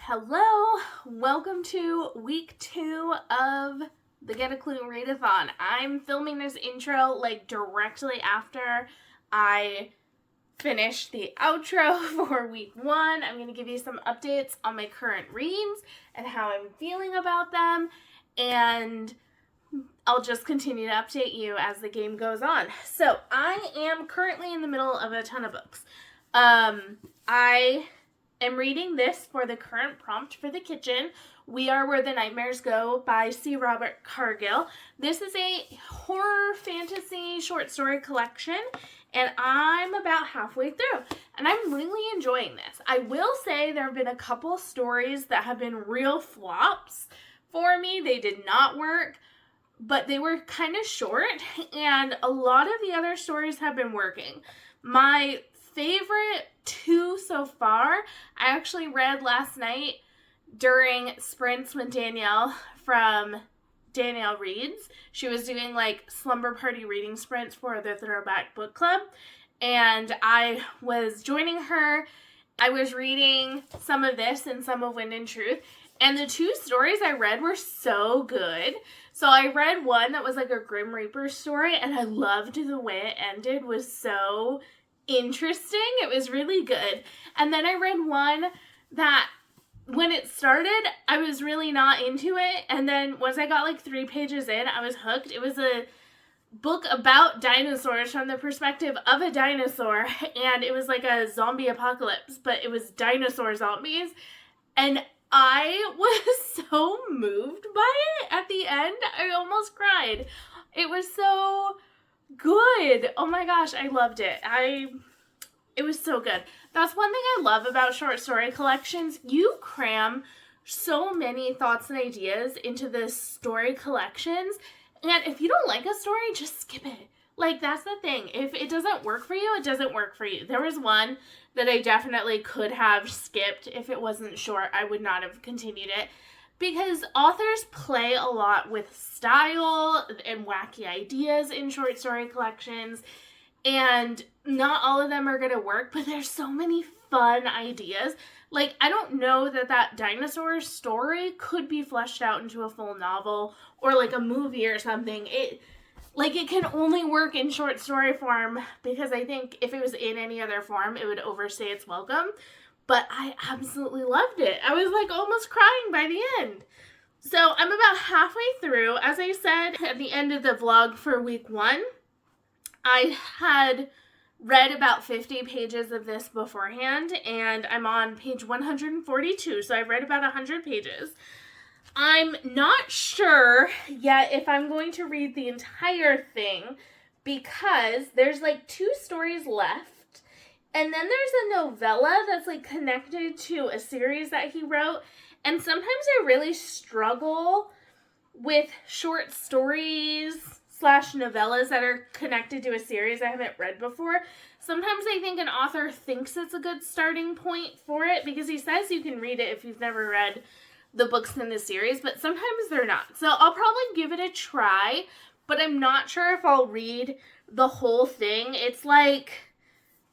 Hello, welcome to week 2 of the Get a Clue Readathon. I'm filming this intro directly after I finish the outro for week 1. I'm going to give you some updates on my current reads and how I'm feeling about them, and I'll just continue to update you as the game goes on. So I am currently in the middle of a ton of books. I am reading this for the current prompt for the kitchen. We Are Where the Nightmares Go by C. Robert Cargill. This is a horror fantasy short story collection, and I'm about halfway through, and I'm really enjoying this. I will say there have been a couple stories that have been real flops for me. They did not work, but they were kind of short, and a lot of the other stories have been working. My favorite 2 so far, I actually read last night during sprints with Danielle from Danielle Reads. She was doing slumber party reading sprints for the Throwback Book Club, and I was joining her. I was reading some of this and some of Wind and Truth, and the 2 stories I read were so good. So I read one that was a Grim Reaper story, and I loved the way it ended. It was so interesting. It was really good. And then I read one that when it started, I was really not into it. And then once I got 3 pages in, I was hooked. It was a book about dinosaurs from the perspective of a dinosaur. And it was a zombie apocalypse, but it was dinosaur zombies. And I was so moved by it at the end. I almost cried. It was so good. Oh my gosh, I loved it. It was so good. That's one thing I love about short story collections. You cram so many thoughts and ideas into the story collections, and if you don't like a story, just skip it. That's the thing. If it doesn't work for you, it doesn't work for you. There was one that I definitely could have skipped. If it wasn't short, I would not have continued it, because authors play a lot with style and wacky ideas in short story collections, and not all of them are going to work, but there's so many fun ideas. I don't know that dinosaur story could be fleshed out into a full novel or a movie or something. It can only work in short story form, because I think if it was in any other form, it would overstay its welcome. But I absolutely loved it. I was almost crying by the end. So I'm about halfway through. As I said at the end of the vlog for week 1, I had read about 50 pages of this beforehand, and I'm on page 142, so I've read about 100 pages. I'm not sure yet if I'm going to read the entire thing, because there's 2 stories left, and then there's a novella that's connected to a series that he wrote, and sometimes I really struggle with short stories / novellas that are connected to a series I haven't read before. Sometimes I think an author thinks it's a good starting point for it, because he says you can read it if you've never read the books in the series, but sometimes they're not. So I'll probably give it a try, but I'm not sure if I'll read the whole thing. It's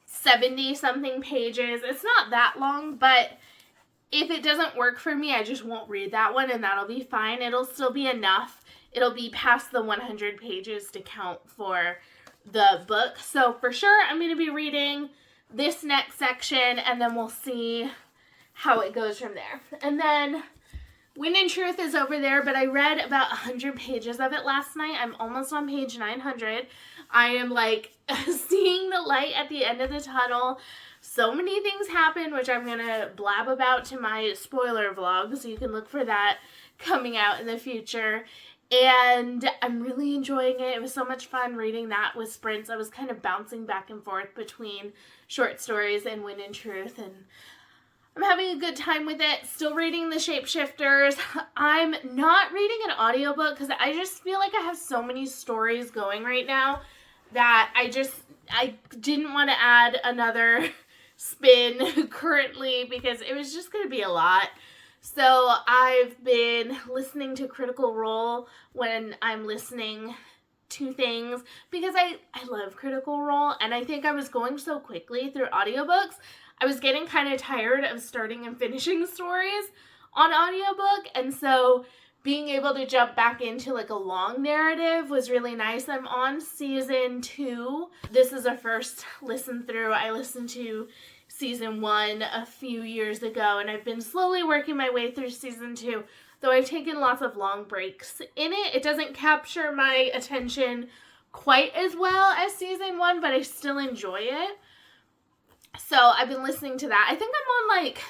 70 something pages. It's not that long, but if it doesn't work for me, I just won't read that one, and that'll be fine. It'll still be enough. It'll be past the 100 pages to count for the book. So for sure, I'm going to be reading this next section, and then we'll see how it goes from there. And then Wind and Truth is over there, but I read about 100 pages of it last night. I'm almost on page 900. I am seeing the light at the end of the tunnel. So many things happen, which I'm going to blab about to my spoiler vlog, so you can look for that coming out in the future. And I'm really enjoying it. It was so much fun reading that with sprints. I was kind of bouncing back and forth between short stories and Wind and Truth, and I'm having a good time with it. Still reading The Shapeshifters. I'm not reading an audiobook because I just feel like I have so many stories going right now that I didn't want to add another spin currently, because it was just going to be a lot. So I've been listening to Critical Role when I'm listening to things, because I love Critical Role, and I think I was going so quickly through audiobooks, I was getting kind of tired of starting and finishing stories on audiobook, and so being able to jump back into like a long narrative was really nice. I'm on season 2. This is a first listen through. I listened to season 1 a few years ago, and I've been slowly working my way through season 2, though I've taken lots of long breaks in it. It doesn't capture my attention quite as well as season 1, but I still enjoy it. So I've been listening to that. I think I'm on like,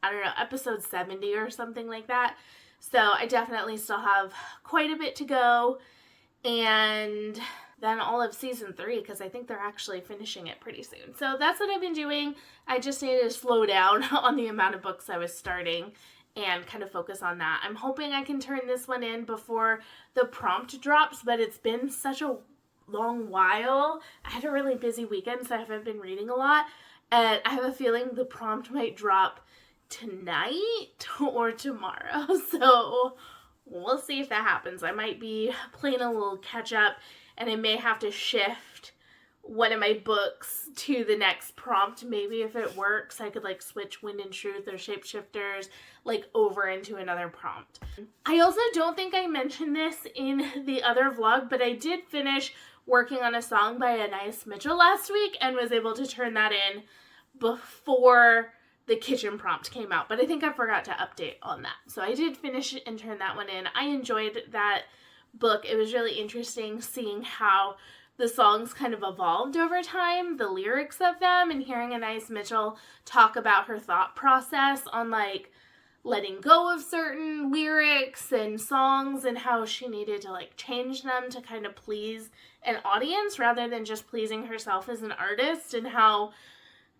I don't know, episode 70 or something like that. So I definitely still have quite a bit to go. And then all of season 3, because I think they're actually finishing it pretty soon. So that's what I've been doing. I just needed to slow down on the amount of books I was starting and kind of focus on that. I'm hoping I can turn this one in before the prompt drops, but it's been such a long while. I had a really busy weekend, so I haven't been reading a lot. And I have a feeling the prompt might drop tonight or tomorrow, so we'll see if that happens. I might be playing a little catch up, and I may have to shift one of my books to the next prompt. Maybe if it works, I could like switch Wind and Truth or Shapeshifters like over into another prompt. I also don't think I mentioned this in the other vlog, but I did finish working on a song by Anais Mitchell last week and was able to turn that in before the kitchen prompt came out, but I think I forgot to update on that. So I did finish and turn that one in. I enjoyed that book. It was really interesting seeing how the songs kind of evolved over time, the lyrics of them, and hearing Anais Mitchell talk about her thought process on like letting go of certain lyrics and songs and how she needed to like change them to kind of please an audience rather than just pleasing herself as an artist, and how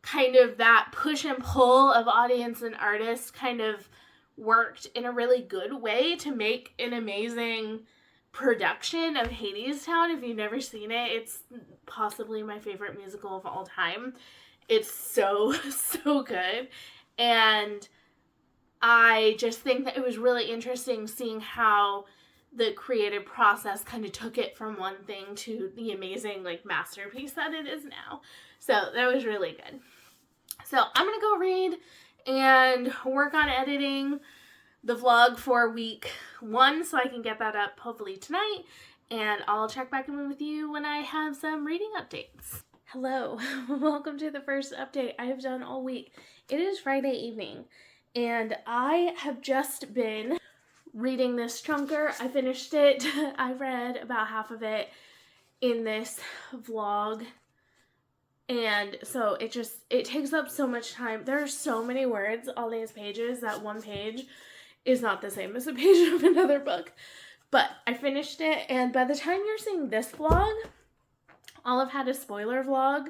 kind of that push and pull of audience and artists kind of worked in a really good way to make an amazing production of Hadestown. If you've never seen it, it's possibly my favorite musical of all time. It's so good. And I just think that it was really interesting seeing how the creative process kind of took it from one thing to the amazing like masterpiece that it is now. So that was really good. So I'm going to go read and work on editing the vlog for week 1 so I can get that up hopefully tonight. And I'll check back in with you when I have some reading updates. Hello, welcome to the first update I have done all week. It is Friday evening and I have just been reading this chunker. I finished it. I read about half of it in this vlog. And so it takes up so much time. There are so many words on these pages that one page is not the same as a page of another book. But I finished it, and by the time you're seeing this vlog, I'll have had a spoiler vlog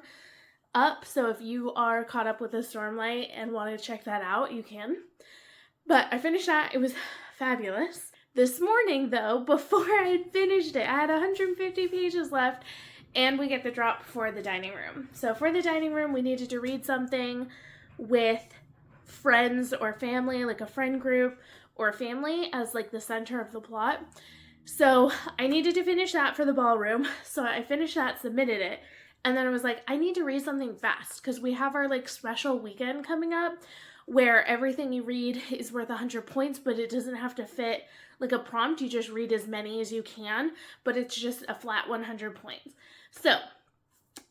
up. So if you are caught up with the Stormlight and want to check that out, you can. But I finished that. It was fabulous. This morning, though, before I had finished it, I had 150 pages left. And we get the drop for the dining room. So for the dining room, we needed to read something with friends or family, like a friend group or family as like the center of the plot. So I needed to finish that for the ballroom. So I finished that, submitted it. And then I was like, I need to read something fast because we have our like special weekend coming up where everything you read is worth 100 points, but it doesn't have to fit like a prompt. You just read as many as you can, but it's just a flat 100 points. So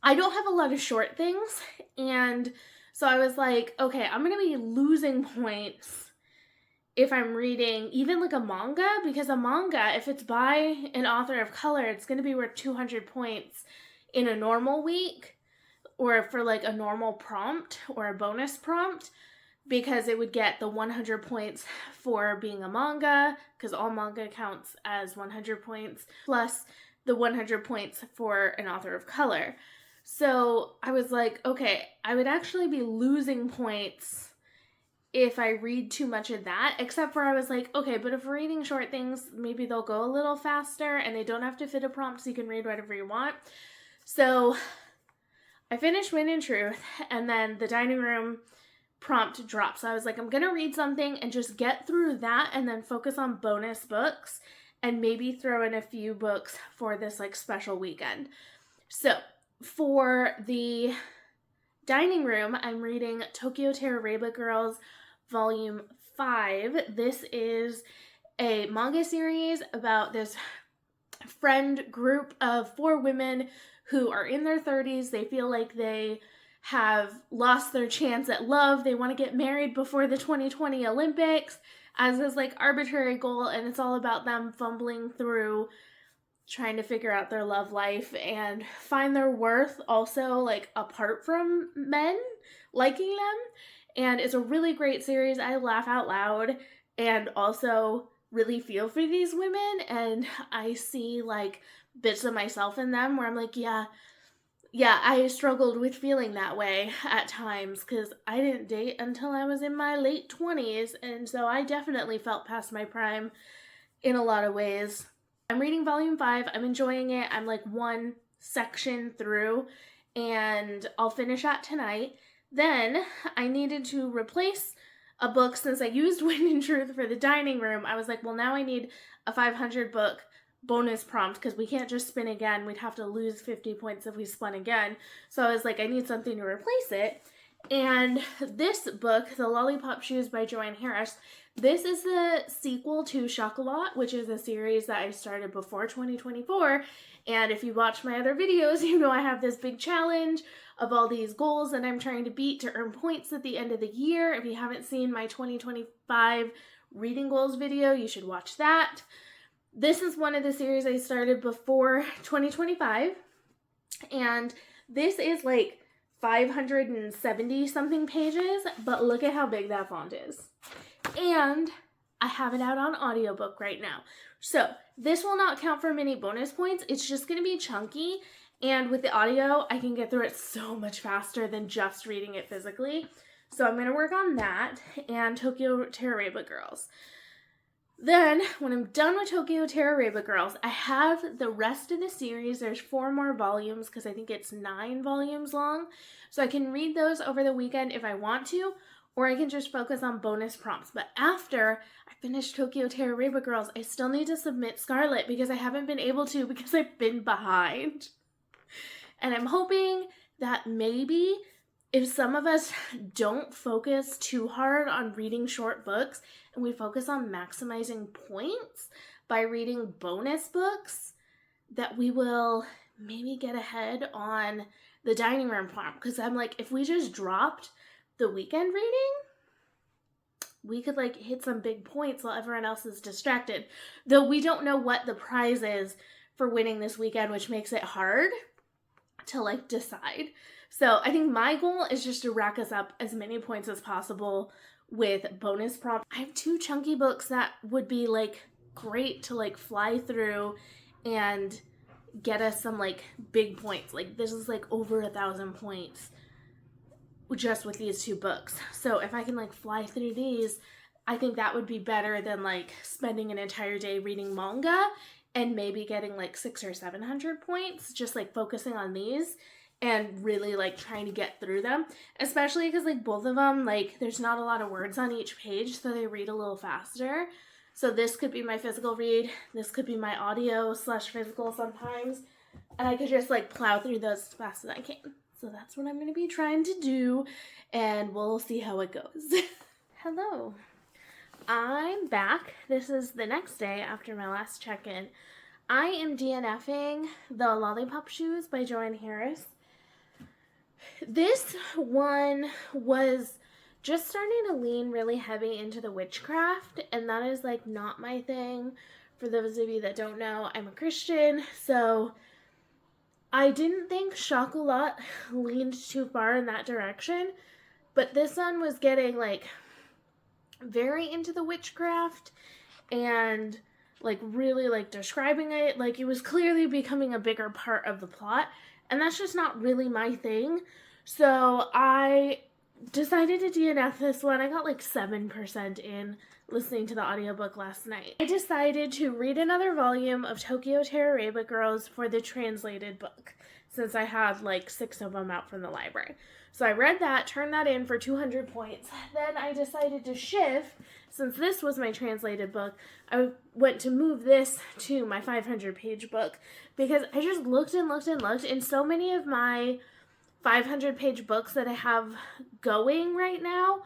I don't have a lot of short things, and so I was like, okay, I'm going to be losing points if I'm reading even like a manga, because a manga, if it's by an author of color, it's going to be worth 200 points in a normal week or for like a normal prompt or a bonus prompt, because it would get the 100 points for being a manga, because all manga counts as 100 points, plus the 100 points for an author of color. So I was like, okay, I would actually be losing points if I read too much of that, except for I was like, okay, but if we're reading short things, maybe they'll go a little faster and they don't have to fit a prompt so you can read whatever you want. So I finished Wind and Truth, and then the dining room prompt dropped. So I was like, I'm going to read something and just get through that and then focus on bonus books and maybe throw in a few books for this like special weekend. So for the dining room, I'm reading Tokyo Terroreba Girls Volume 5. This is a manga series about this friend group of 4 women who are in their 30s. They feel like they have lost their chance at love. They want to get married before the 2020 Olympics as this like arbitrary goal, and it's all about them fumbling through trying to figure out their love life and find their worth also like apart from men liking them. And it's a really great series. I laugh out loud and also really feel for these women, and I see like bits of myself in them where I'm like, yeah, I struggled with feeling that way at times because I didn't date until I was in my late 20s, and so I definitely felt past my prime in a lot of ways. I'm reading volume 5. I'm enjoying it. I'm like one section through, and I'll finish that tonight. Then I needed to replace a book since I used Wind and Truth for the dining room. I was like, well, now I need a 500 book bonus prompt because we can't just spin again. We'd have to lose 50 points if we spun again. So I was like, I need something to replace it. And this book, The Lollipop Shoes by Joanne Harris, this is the sequel to Chocolat, which is a series that I started before 2024. And if you watch my other videos, you know I have this big challenge of all these goals that I'm trying to beat to earn points at the end of the year. If you haven't seen my 2025 reading goals video, you should watch that. This is one of the series I started before 2025. And this is like 570 something pages, but look at how big that font is. And I have it out on audiobook right now. So this will not count for many bonus points. It's just going to be chunky. And with the audio, I can get through it so much faster than just reading it physically. So I'm going to work on that and Tokyo Terroreba Girls. Then, when I'm done with Tokyo Terroreba Girls, I have the rest of the series. There's 4 more volumes because I think it's 9 volumes long. So I can read those over the weekend if I want to, or I can just focus on bonus prompts. But after I finish Tokyo Terroreba Girls, I still need to submit Scarlet because I haven't been able to because I've been behind. And I'm hoping that maybe if some of us don't focus too hard on reading short books and we focus on maximizing points by reading bonus books, that we will maybe get ahead on the dining room prompt. Because I'm like, if we just dropped the weekend reading, we could like hit some big points while everyone else is distracted. Though we don't know what the prize is for winning this weekend, which makes it hard to like decide. So I think my goal is just to rack us up as many points as possible with bonus prompts. I have 2 chunky books that would be like great to like fly through and get us some like big points. Like this is like over 1,000 points just with these 2 books. So if I can like fly through these, I think that would be better than like spending an entire day reading manga and maybe getting like 600 or 700 points, just like focusing on these and really like trying to get through them, especially because like both of them, like there's not a lot of words on each page, so they read a little faster. So this could be my physical read, this could be my audio / physical sometimes, and I could just like plow through those as fast as I can. So that's what I'm going to be trying to do, and we'll see how it goes. Hello. I'm back. This is the next day after my last check-in. I am DNFing The Lollipop Shoes by Joanne Harris. This one was just starting to lean really heavy into the witchcraft, and that is like not my thing. For those of you that don't know, I'm a Christian, so I didn't think Chocolat leaned too far in that direction, but this one was getting like very into the witchcraft and like really like describing it. Like it was clearly becoming a bigger part of the plot, and that's just not really my thing. So I decided to DNF this one. I got like 7% in listening to the audiobook last night. I decided to read another volume of Tokyo Terroreba Girls for the translated book, since I had like 6 of them out from the library. So I read that, turned that in for 200 points. Then I decided to shift, since this was my translated book, I went to move this to my 500-page book, because I just looked and looked and looked, and so many of my 500-page books that I have going right now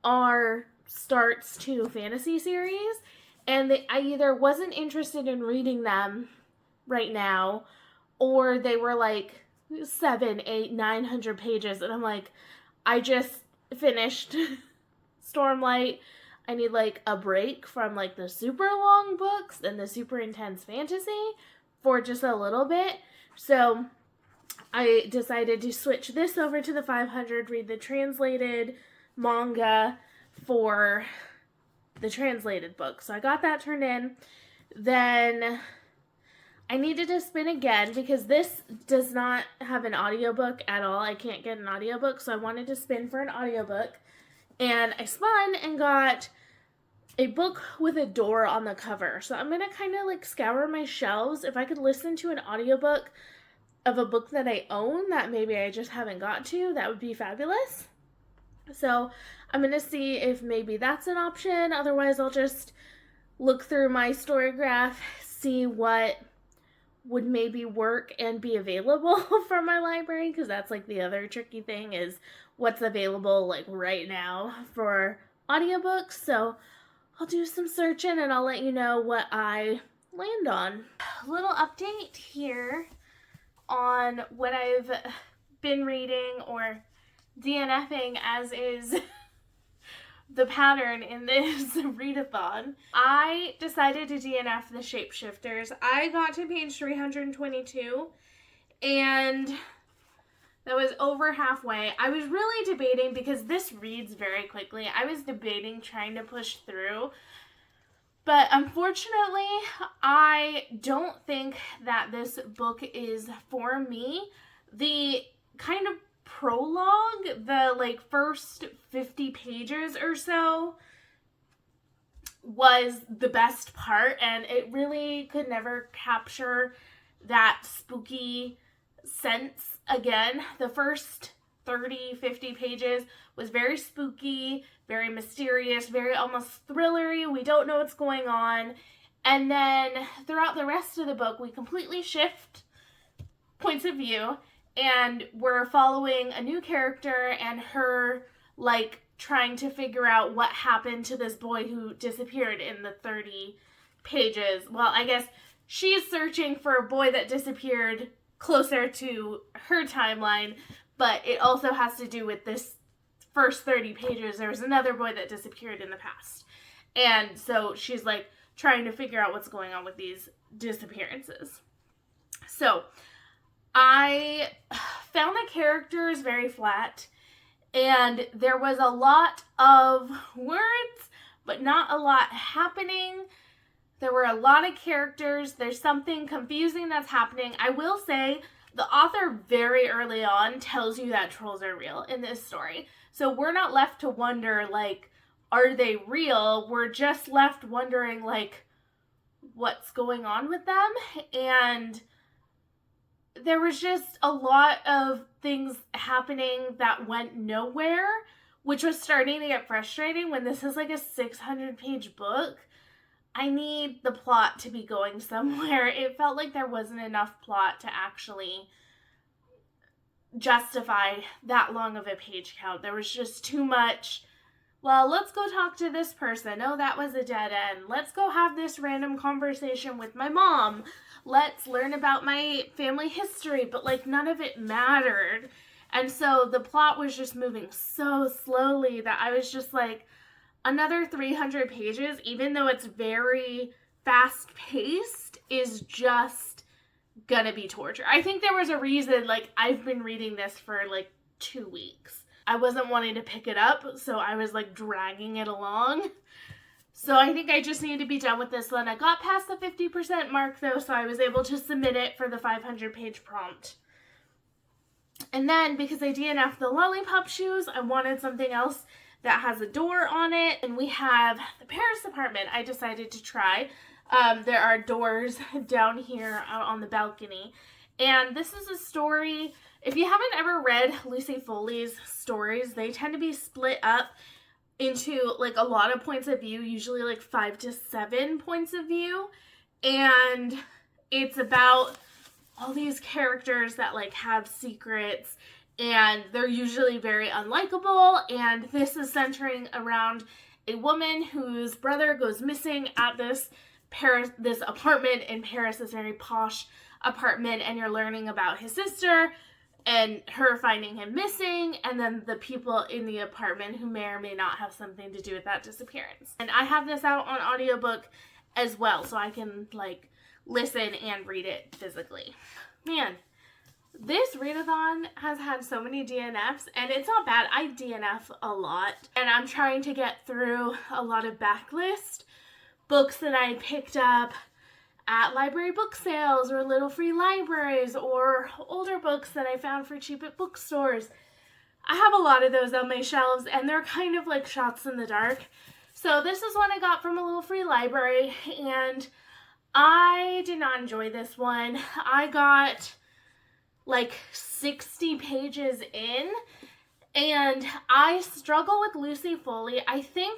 are starts to fantasy series, and I either wasn't interested in reading them right now, or they were like 7, 8, 900 pages, and I'm like, I just finished Stormlight. I need like a break from like the super long books and the super intense fantasy for just a little bit. So I decided to switch this over to the 500, read the translated manga for the translated book. So I got that turned in. Then I needed to spin again because this does not have an audiobook at all. I can't get an audiobook, so I wanted to spin for an audiobook. And I spun and got a book with a door on the cover. So I'm going to kind of like scour my shelves. If I could listen to an audiobook of a book that I own that maybe I just haven't got to, that would be fabulous. So I'm going to see if maybe that's an option. Otherwise, I'll just look through my Storygraph, see what would maybe work and be available from my library, because that's like the other tricky thing is what's available like right now for audiobooks. So I'll do some searching and I'll let you know what I land on. A little update here on what I've been reading or DNFing, as is the pattern in this readathon. I decided to DNF the Shapeshifters. I got to page 322 and that was over halfway. I was really debating, because this reads very quickly, I was debating trying to push through. But unfortunately, I don't think that this book is for me. The kind of prologue, the like first 50 pages or so, was the best part, and it really could never capture that spooky sense again. The first 30, 50 pages was very spooky, very mysterious, very almost thrillery. We don't know what's going on. And then throughout the rest of the book, we completely shift points of view, and we're following a new character and her like trying to figure out what happened to this boy who disappeared in the 30 pages. Well, I guess she's searching for a boy that disappeared closer to her timeline, but it also has to do with this first 30 pages. There was another boy that disappeared in the past. And so she's like trying to figure out what's going on with these disappearances. So I found the characters very flat, and there was a lot of words, but not a lot happening. There were a lot of characters. There's something confusing that's happening. I will say the author very early on tells you that trolls are real in this story. So we're not left to wonder, like, are they real? We're just left wondering, like, what's going on with them. And there was just a lot of things happening that went nowhere, which was starting to get frustrating when this is like a 600-page book. I need the plot to be going somewhere. It felt like there wasn't enough plot to actually justify that long of a page count. There was just too much, well, let's go talk to this person. Oh, that was a dead end. Let's go have this random conversation with my mom. Let's learn about my family history. But like none of it mattered. And so the plot was just moving so slowly that I was just like, another 300 pages, even though it's very fast-paced, is just gonna be torture. I think there was a reason, like, I've been reading this for, like, 2 weeks. I wasn't wanting to pick it up, so I was, like, dragging it along. So I think I just need to be done with this one. I got past the 50% mark, though, so I was able to submit it for the 500-page prompt. And then, because I DNF'd the lollipop shoes, I wanted something else that has a door on it, and we have the Paris apartment I decided to try. There are doors down here out on the balcony, and this is a story, if you haven't ever read Lucy Foley's stories, they tend to be split up into like a lot of points of view, usually like 5 to 7 points of view, and it's about all these characters that like have secrets, and they're usually very unlikable, and this is centering around a woman whose brother goes missing at this apartment in Paris, this very posh apartment, and you're learning about his sister and her finding him missing, and then the people in the apartment who may or may not have something to do with that disappearance. And I have this out on audiobook as well, so I can like listen and read it physically. Man, this readathon has had so many DNFs, and it's not bad. I DNF a lot, and I'm trying to get through a lot of backlist books that I picked up at library book sales or little free libraries, or older books that I found for cheap at bookstores. I have a lot of those on my shelves, and they're kind of like shots in the dark. So this is one I got from a little free library, and I did not enjoy this one. I got like 60 pages in, and I struggle with Lucy Foley. I think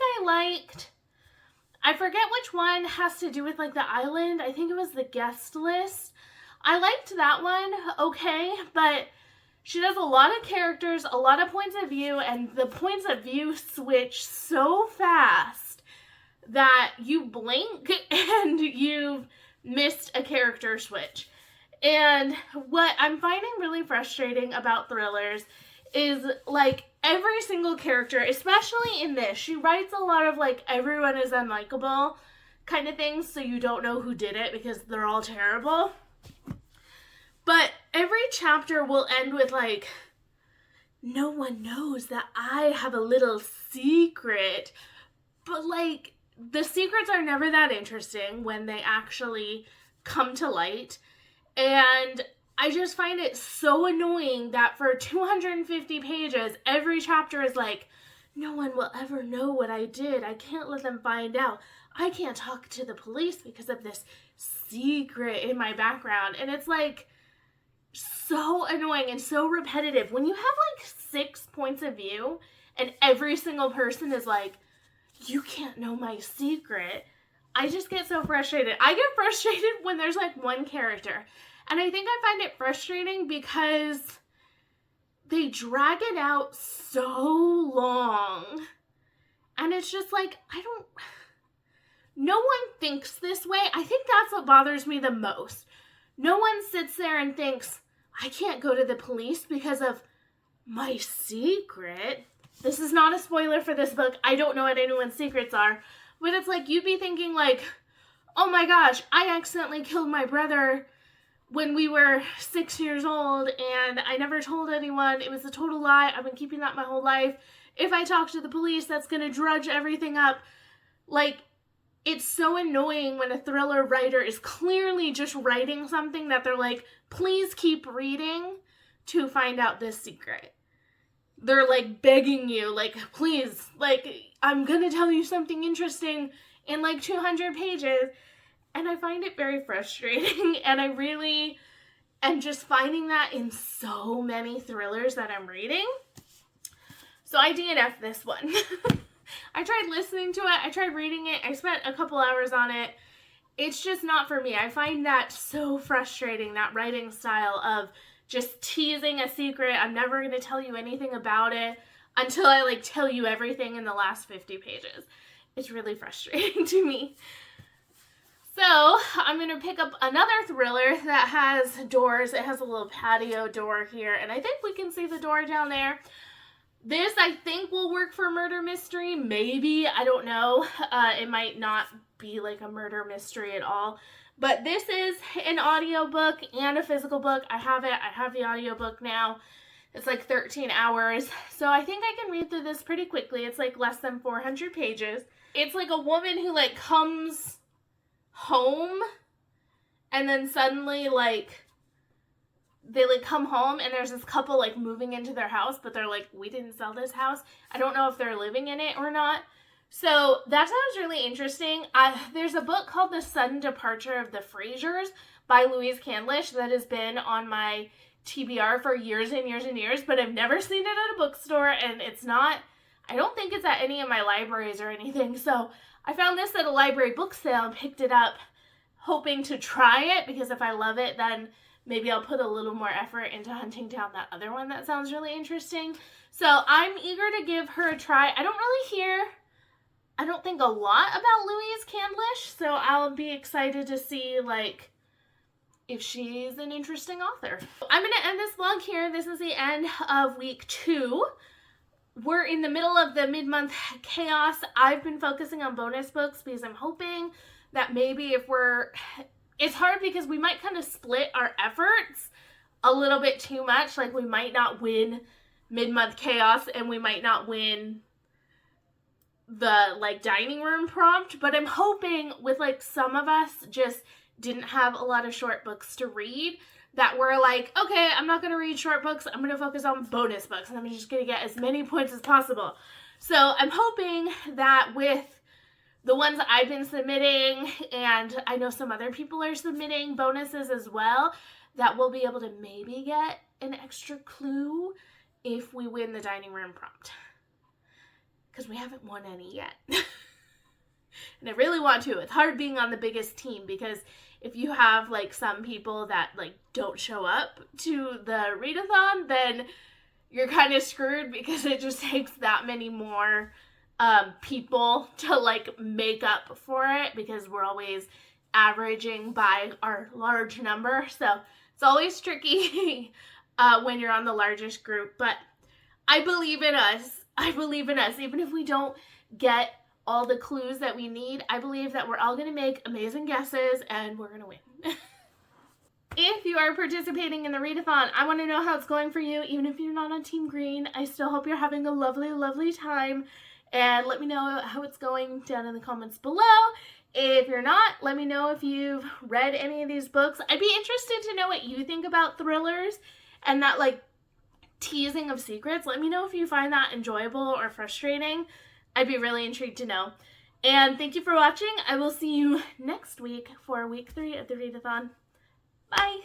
I forget which one has to do with like the island. I think it was the guest list. I liked that one, okay, but she does a lot of characters, a lot of points of view, and the points of view switch so fast that you blink and you've missed a character switch. And what I'm finding really frustrating about thrillers is like every single character, especially in this, she writes a lot of like everyone is unlikable kind of things, so you don't know who did it because they're all terrible. But every chapter will end with like, no one knows that I have a little secret. But like, the secrets are never that interesting when they actually come to light. And I just find it so annoying that for 250 pages, every chapter is like, no one will ever know what I did. I can't let them find out. I can't talk to the police because of this secret in my background. And it's like so annoying and so repetitive. When you have like 6 points of view and every single person is like, you can't know my secret, I just get so frustrated. I get frustrated when there's like one character. And I think I find it frustrating because they drag it out so long. And it's just like, no one thinks this way. I think that's what bothers me the most. No one sits there and thinks, I can't go to the police because of my secret. This is not a spoiler for this book. I don't know what anyone's secrets are. But it's like, you'd be thinking like, oh my gosh, I accidentally killed my brother when we were 6 years old and I never told anyone. It was a total lie. I've been keeping that my whole life. If I talk to the police, that's going to drudge everything up. Like, it's so annoying when a thriller writer is clearly just writing something that they're like, please keep reading to find out this secret. They're like begging you, like, please, like, I'm gonna tell you something interesting in like 200 pages. And I find it very frustrating. And I really am just finding that in so many thrillers that I'm reading. So I DNF'd this one. I tried listening to it. I tried reading it. I spent a couple hours on it. It's just not for me. I find that so frustrating, that writing style of just teasing a secret. I'm never going to tell you anything about it until I like tell you everything in the last 50 pages. It's really frustrating to me. So I'm going to pick up another thriller that has doors. It has a little patio door here, and I think we can see the door down there. This, I think, will work for murder mystery. Maybe. I don't know. It might not be like a murder mystery at all. But this is an audiobook and a physical book. I have it. I have the audiobook now. It's like 13 hours. So I think I can read through this pretty quickly. It's like less than 400 pages. It's like a woman who like comes home and then suddenly like they like come home and there's this couple like moving into their house, but they're like, we didn't sell this house. I don't know if they're living in it or not. So that sounds really interesting. There's a book called The Sudden Departure of the Frasers by Louise Candlish that has been on my TBR for years and years and years, but I've never seen it at a bookstore, and it's not, I don't think it's at any of my libraries or anything. So I found this at a library book sale and picked it up hoping to try it, because if I love it, then maybe I'll put a little more effort into hunting down that other one that sounds really interesting. So I'm eager to give her a try. I don't think a lot about Louise Candlish, so I'll be excited to see, like, if she's an interesting author. I'm going to end this vlog here. This is the end of week 2. We're in the middle of the mid-month chaos. I've been focusing on bonus books because I'm hoping that maybe if it's hard because we might kind of split our efforts a little bit too much. Like, we might not win mid-month chaos and we might not win the, like, dining room prompt, but I'm hoping with, like, some of us just didn't have a lot of short books to read, that we're like, okay, I'm not going to read short books, I'm going to focus on bonus books, and I'm just going to get as many points as possible. So I'm hoping that with the ones I've been submitting, and I know some other people are submitting bonuses as well, that we'll be able to maybe get an extra clue if we win the dining room prompt. Because we haven't won any yet. And I really want to. It's hard being on the biggest team, because if you have, like, some people that, like, don't show up to the readathon, then you're kind of screwed, because it just takes that many more people to, like, make up for it, because we're always averaging by our large number. So it's always tricky when you're on the largest group. But I believe in us. I believe in us. Even if we don't get all the clues that we need, I believe that we're all going to make amazing guesses and we're going to win. If you are participating in the readathon, I want to know how it's going for you. Even if you're not on Team Green, I still hope you're having a lovely, lovely time. And let me know how it's going down in the comments below. If you're not, let me know if you've read any of these books. I'd be interested to know what you think about thrillers and that, like, teasing of secrets. Let me know if you find that enjoyable or frustrating. I'd be really intrigued to know. And thank you for watching. I will see you next week for week 3 of the readathon. Bye!